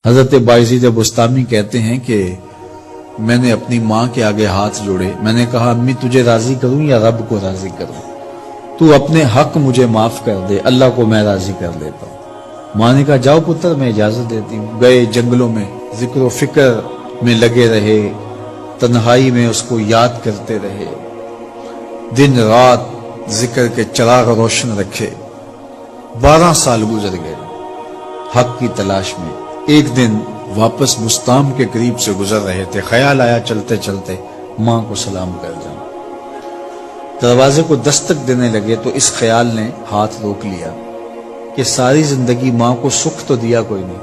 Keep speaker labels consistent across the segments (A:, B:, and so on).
A: حضرت باعزید بستامی کہتے ہیں کہ میں نے اپنی ماں کے آگے ہاتھ جوڑے، میں نے کہا امی تجھے راضی کروں یا رب کو راضی کروں؟ تو اپنے حق مجھے معاف کر دے، اللہ کو میں راضی کر لیتا ہوں۔ ماں نے کہا جاؤ پتر میں اجازت دیتی ہوں۔ گئے جنگلوں میں ذکر و فکر میں لگے رہے، تنہائی میں اس کو یاد کرتے رہے، دن رات ذکر کے چراغ روشن رکھے۔ 12 سال گزر گئے حق کی تلاش میں۔ ایک دن واپس بستام کے قریب سے گزر رہے تھے، خیال آیا چلتے چلتے ماں کو سلام کر جاؤں۔ دروازے کو دستک دینے لگے تو اس خیال نے ہاتھ روک لیا کہ ساری زندگی ماں کو سکھ تو دیا کوئی نہیں،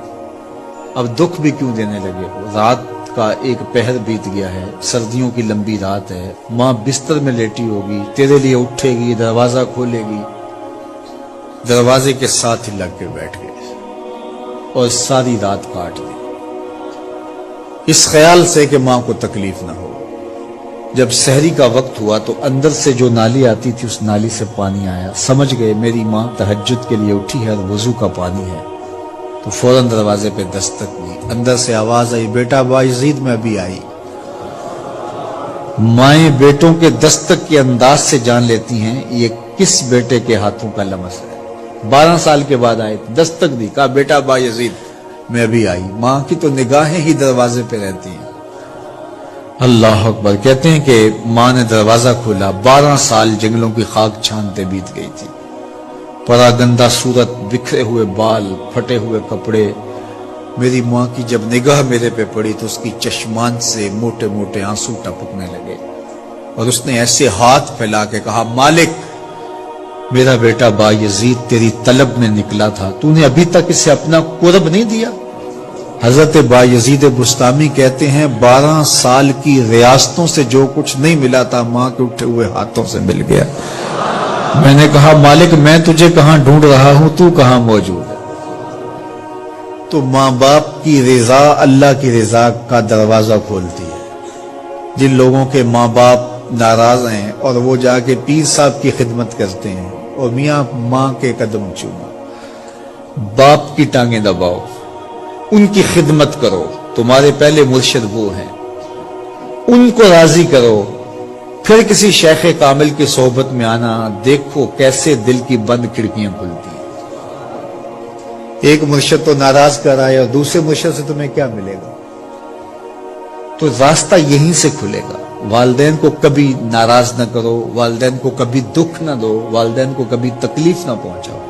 A: اب دکھ بھی کیوں دینے لگے ہو؟ رات کا ایک پہر بیت گیا ہے، سردیوں کی لمبی رات ہے، ماں بستر میں لیٹی ہوگی، تیرے لیے اٹھے گی، دروازہ کھولے گی۔ دروازے کے ساتھ ہی لگ کے بیٹھ گئے اور ساری رات کاٹ دی، اس خیال سے کہ ماں کو تکلیف نہ ہو۔ جب سحری کا وقت ہوا تو اندر سے جو نالی آتی تھی اس نالی سے پانی آیا، سمجھ گئے میری ماں تہجد کے لیے اٹھی ہے اور وضو کا پانی ہے، تو فوراً دروازے پہ دستک دی۔ اندر سے آواز آئی بیٹا باعزید میں ابھی آئی۔ مائیں بیٹوں کے دستک کے انداز سے جان لیتی ہیں یہ کس بیٹے کے ہاتھوں کا لمس ہے۔ 12 سال کے بعد آئے، دستک دی، کہا بیٹا باعزید میں ابھی آئی۔ ماں کی تو نگاہیں ہی دروازے پہ رہتی ہیں۔ اللہ اکبر۔ کہتے ہیں کہ ماں نے دروازہ کھولا، 12 سال جنگلوں کی خاک چھانتے بیت گئی تھی، پراگندہ صورت، بکھرے ہوئے بال، پھٹے ہوئے کپڑے۔ میری ماں کی جب نگاہ میرے پہ پڑی تو اس کی چشمان سے موٹے موٹے آنسو ٹپکنے لگے اور اس نے ایسے ہاتھ پھیلا کے کہا مالک میرا بیٹا باعزید تیری طلب میں نکلا تھا، تو نے ابھی تک اسے اپنا قرب نہیں دیا؟ حضرت باعزید بستامی کہتے ہیں 12 سال کی ریاستوں سے جو کچھ نہیں ملا تھا ماں کے اٹھے ہوئے ہاتھوں سے مل گیا۔ میں نے کہا مالک میں تجھے کہاں ڈھونڈ رہا ہوں، تو کہاں موجود ہے؟ تو ماں باپ کی رضا اللہ کی رضا کا دروازہ کھولتی ہے۔ جن لوگوں کے ماں باپ ناراض ہیں اور وہ جا کے پیر صاحب کی خدمت کرتے ہیں اور میاں ماں کے قدم چومو، باپ کی ٹانگیں دباؤ، ان کی خدمت کرو، تمہارے پہلے مرشد وہ ہیں، ان کو راضی کرو، پھر کسی شیخ کامل کی صحبت میں آنا، دیکھو کیسے دل کی بند کھڑکیاں کھلتی ہیں۔ ایک مرشد تو ناراض کر آئے اور دوسرے مرشد سے تمہیں کیا ملے گا؟ تو راستہ یہیں سے کھلے گا۔ والدین کو کبھی ناراض نہ کرو، والدین کو کبھی دکھ نہ دو، والدین کو کبھی تکلیف نہ پہنچاؤ۔